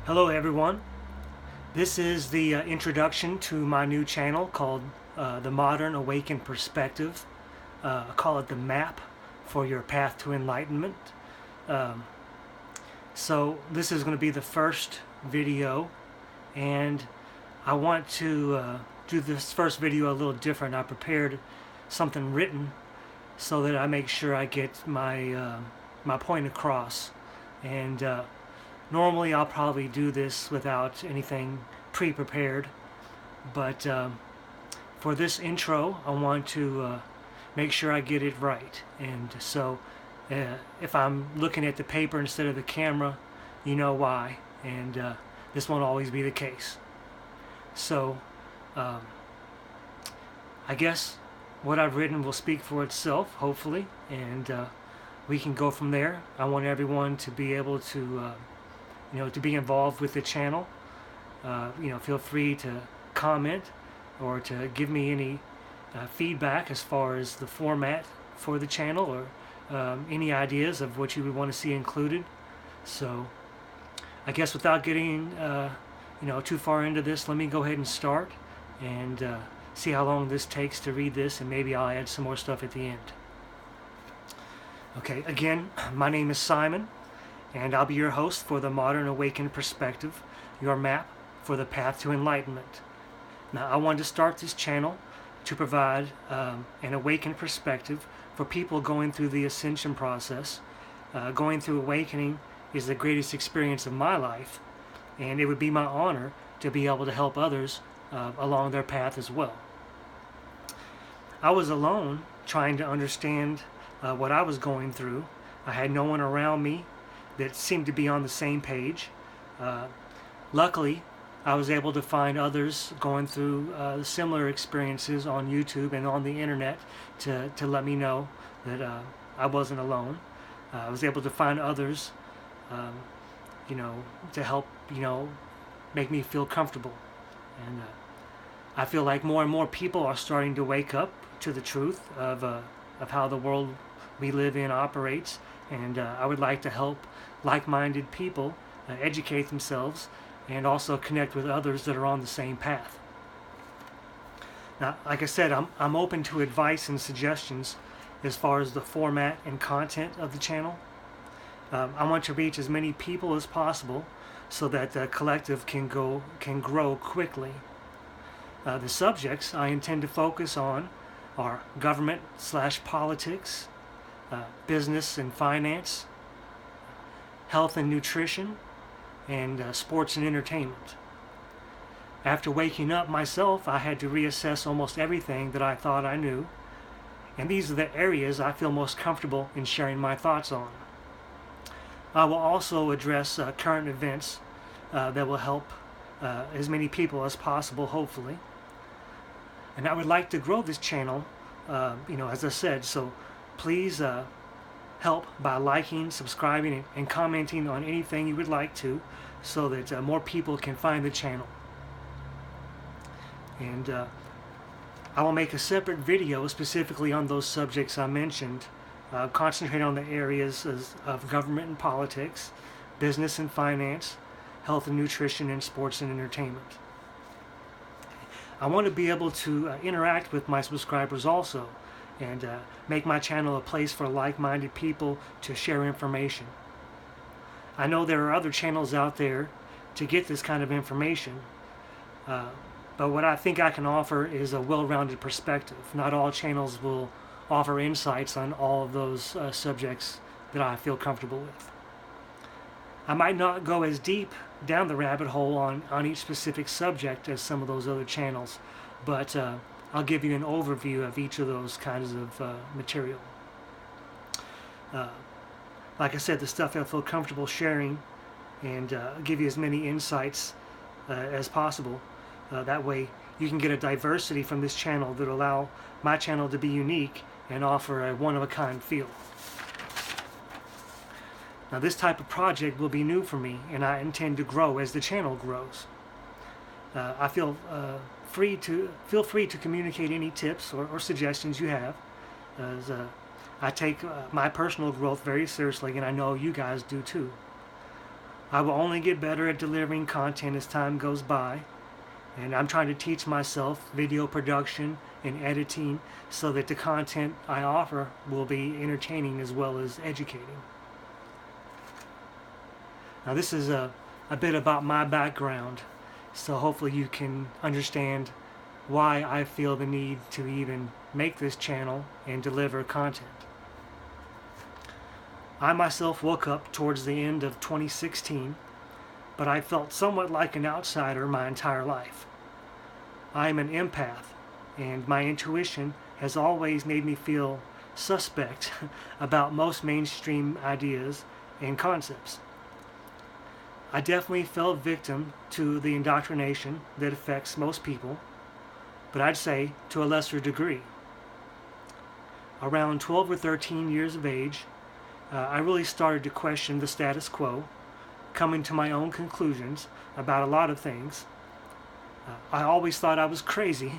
Hello everyone. This is the introduction to my new channel called The Modern Awakened Perspective. I call it the MAP for your path to enlightenment. Um, so this is going to be the first video, and I want to do this first video a little different. I prepared something written so that I make sure I get my point across. And normally I'll probably do this without anything pre-prepared, but for this intro I want to make sure I get it right. And so if I'm looking at the paper instead of the camera, you know why, and this won't always be the case. So I guess what I've written will speak for itself, hopefully, and we can go from there. I want everyone to be able to to be involved with the channel. Feel free to comment or to give me any feedback as far as the format for the channel, or any ideas of what you would want to see included. So I guess without getting too far into this, let me go ahead and start and see how long this takes to read this, and maybe I'll add some more stuff at the end. Okay, again, my name is Simon, and I'll be your host for the Modern Awakened Perspective, your map for the path to enlightenment. Now, I wanted to start this channel to provide an awakened perspective for people going through the ascension process. Going through awakening is the greatest experience of my life, and it would be my honor to be able to help others along their path as well. I was alone trying to understand what I was going through. I had no one around me that seemed to be on the same page. Luckily, I was able to find others going through similar experiences on YouTube and on the internet to let me know that I wasn't alone. I was able to find others, to help, make me feel comfortable. And I feel like more and more people are starting to wake up to the truth of how the world we live in operates, and I would like to help like-minded people educate themselves and also connect with others that are on the same path. Now, like I said, I'm open to advice and suggestions as far as the format and content of the channel. I want to reach as many people as possible so that the collective can grow quickly. The subjects I intend to focus on are government/politics, business and finance, health and nutrition, and sports and entertainment. After waking up myself, I had to reassess almost everything that I thought I knew, and these are the areas I feel most comfortable in sharing my thoughts on. I will also address current events that will help as many people as possible, hopefully. And I would like to grow this channel, as I said, so please help by liking, subscribing, and commenting on anything you would like to, so that more people can find the channel. And I will make a separate video specifically on those subjects I mentioned, concentrate on the areas of government and politics, business and finance, health and nutrition, and sports and entertainment. I want to be able to interact with my subscribers also, and make my channel a place for like-minded people to share information. I know there are other channels out there to get this kind of information, but what I think I can offer is a well-rounded perspective. Not all channels will offer insights on all of those subjects that I feel comfortable with. I might not go as deep down the rabbit hole on each specific subject as some of those other channels, but I'll give you an overview of each of those kinds of material. Like I said, the stuff I feel comfortable sharing, and give you as many insights as possible. That way you can get a diversity from this channel that will allow my channel to be unique and offer a one-of-a-kind feel. Now, this type of project will be new for me, and I intend to grow as the channel grows. I feel free to communicate any tips or suggestions you have, as I take my personal growth very seriously, and I know you guys do too. I will only get better at delivering content as time goes by, and I'm trying to teach myself video production and editing so that the content I offer will be entertaining as well as educating. Now this is a bit about my background, so hopefully you can understand why I feel the need to even make this channel and deliver content. I myself woke up towards the end of 2016, but I felt somewhat like an outsider my entire life. I am an empath, and my intuition has always made me feel suspect about most mainstream ideas and concepts. I definitely fell victim to the indoctrination that affects most people, but I'd say to a lesser degree. Around 12 or 13 years of age, I really started to question the status quo, coming to my own conclusions about a lot of things. I always thought I was crazy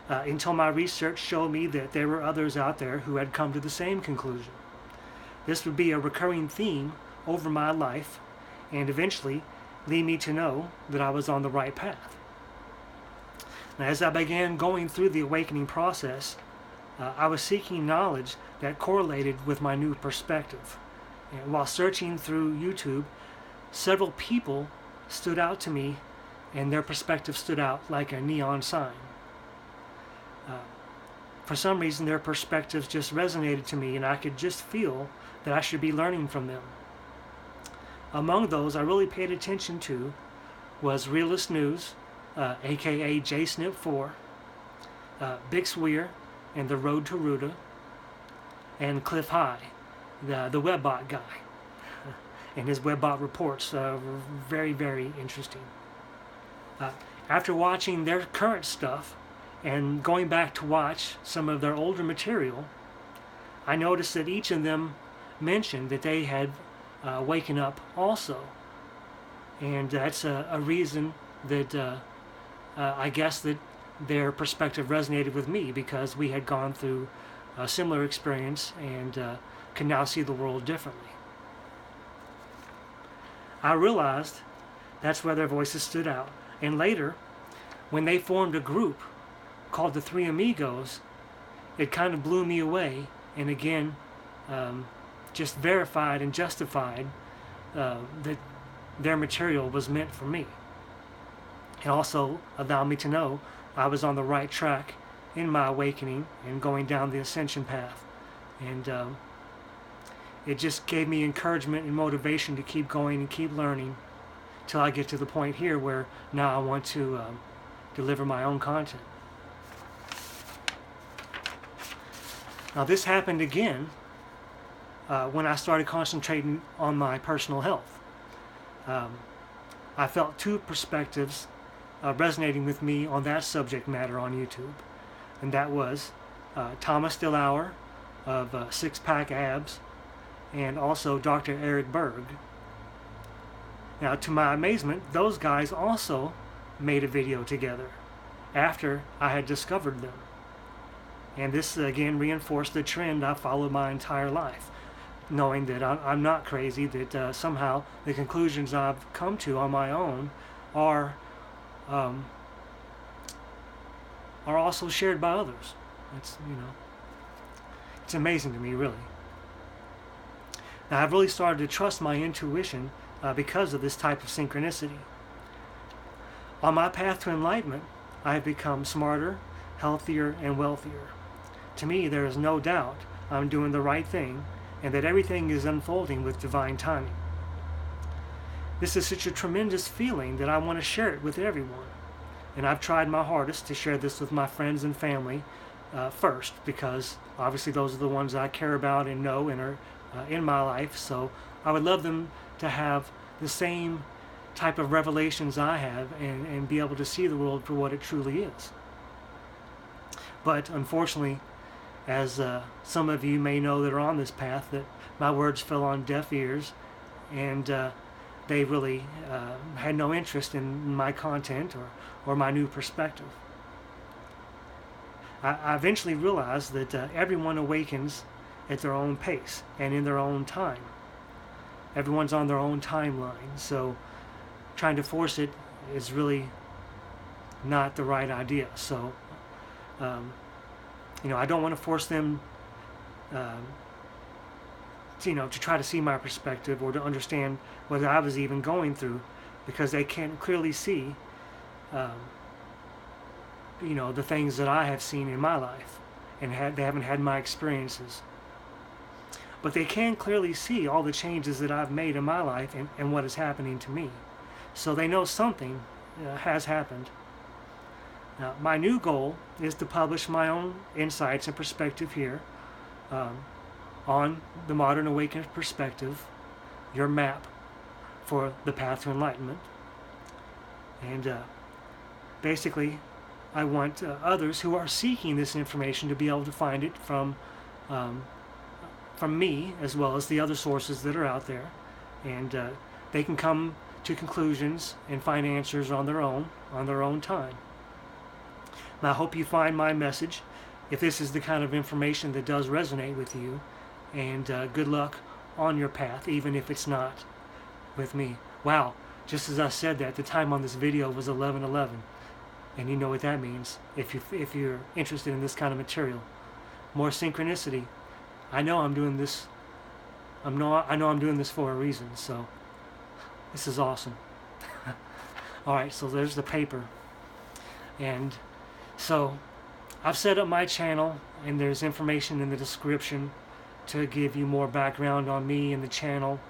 until my research showed me that there were others out there who had come to the same conclusion. This would be a recurring theme over my life and eventually lead me to know that I was on the right path. Now, as I began going through the awakening process, I was seeking knowledge that correlated with my new perspective. And while searching through YouTube, several people stood out to me, and their perspective stood out like a neon sign. For some reason, their perspectives just resonated to me, and I could just feel that I should be learning from them. Among those I really paid attention to was Realist News, aka JSNP4, Big Swear and the Road to Ruta, and Cliff High, the Webbot guy. And his Webbot reports were very, very interesting. After watching their current stuff and going back to watch some of their older material, I noticed that each of them mentioned that they had waken up also, and that's a reason that I guess that their perspective resonated with me, because we had gone through a similar experience and can now see the world differently. I realized that's where their voices stood out, and later when they formed a group called the Three Amigos, it kind of blew me away, and again just verified and justified that their material was meant for me. It also allowed me to know I was on the right track in my awakening and going down the ascension path. And it just gave me encouragement and motivation to keep going and keep learning till I get to the point here where now I want to deliver my own content. Now this happened again when I started concentrating on my personal health. I felt two perspectives resonating with me on that subject matter on YouTube, and that was Thomas DeLauer of Six Pack Abs and also Dr. Eric Berg. Now, to my amazement, those guys also made a video together after I had discovered them, and this again reinforced the trend I followed my entire life, knowing that I'm not crazy, that somehow the conclusions I've come to on my own are also shared by others. It's amazing to me, really. Now, I've really started to trust my intuition because of this type of synchronicity. On my path to enlightenment, I have become smarter, healthier, and wealthier. To me, there is no doubt I'm doing the right thing, and that everything is unfolding with divine timing. This is such a tremendous feeling that I want to share it with everyone. And I've tried my hardest to share this with my friends and family first, because obviously those are the ones I care about and know and are in my life. So I would love them to have the same type of revelations I have and be able to see the world for what it truly is. But unfortunately, as some of you may know that are on this path, that my words fell on deaf ears, and they really had no interest in my content or my new perspective. I eventually realized that everyone awakens at their own pace and in their own time. everyone's on their own timeline, so trying to force it is really not the right idea. So I don't want to force them to try to see my perspective or to understand what I was even going through, because they can't clearly see the things that I have seen in my life, and they haven't had my experiences. But they can clearly see all the changes that I've made in my life and what is happening to me. So they know something has happened. Now, my new goal is to publish my own insights and perspective here on the Modern Awakened Perspective, your map for the path to enlightenment. And basically, I want others who are seeking this information to be able to find it from me, as well as the other sources that are out there, and they can come to conclusions and find answers on their own time. Now, I hope you find my message, if this is the kind of information that does resonate with you, and good luck on your path, even if it's not with me. Wow, just as I said that, the time on this video was 11:11, and you know what that means if you're interested in this kind of material. More synchronicity. I know I'm doing this. I know I'm doing this for a reason. So this is awesome. All right, so there's the paper, and so I've set up my channel, and there's information in the description to give you more background on me and the channel,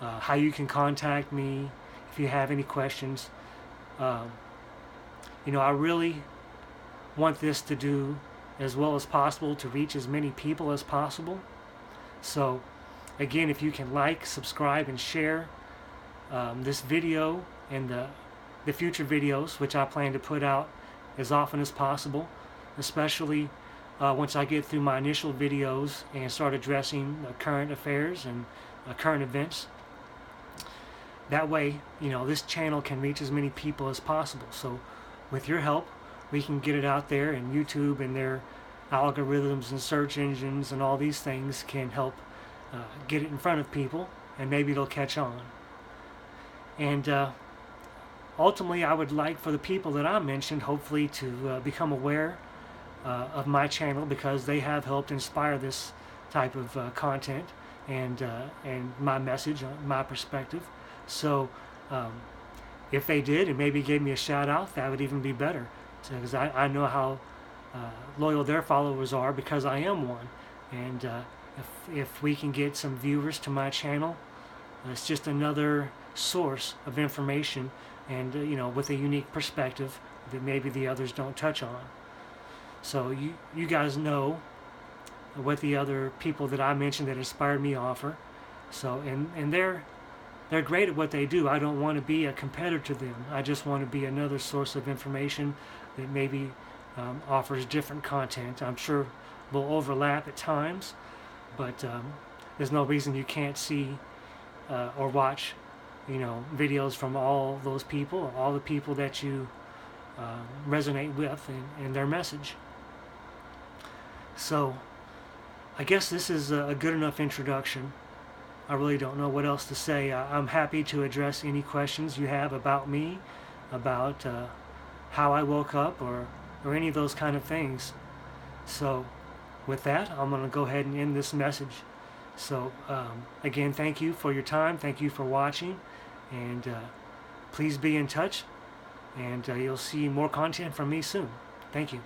how you can contact me if you have any questions. I really want this to do as well as possible to reach as many people as possible. So again, if you can like, subscribe, and share this video and the future videos, which I plan to put out as often as possible, especially once I get through my initial videos and start addressing current affairs and current events. That way, this channel can reach as many people as possible. So with your help, we can get it out there, and YouTube and their algorithms and search engines and all these things can help get it in front of people, and maybe it'll catch on. And ultimately, I would like for the people that I mentioned, hopefully, to become aware of my channel, because they have helped inspire this type of content and my message, my perspective. So if they did and maybe gave me a shout out, that would even be better, because I know how loyal their followers are, because I am one. And if we can get some viewers to my channel, it's just another source of information, and with a unique perspective that maybe the others don't touch on. So you guys know what the other people that I mentioned that inspired me offer. So and they're great at what they do. I don't want to be a competitor to them. I just want to be another source of information that maybe offers different content. I'm sure will overlap at times, but there's no reason you can't see or watch videos from all those people, all the people that you resonate with and their message. So I guess this is a good enough introduction. I really don't know what else to say. I'm happy to address any questions you have about me, about how I woke up, or any of those kind of things. So with that, I'm going to go ahead and end this message. So again, thank you for your time. Thank you for watching. And please be in touch. And you'll see more content from me soon. Thank you.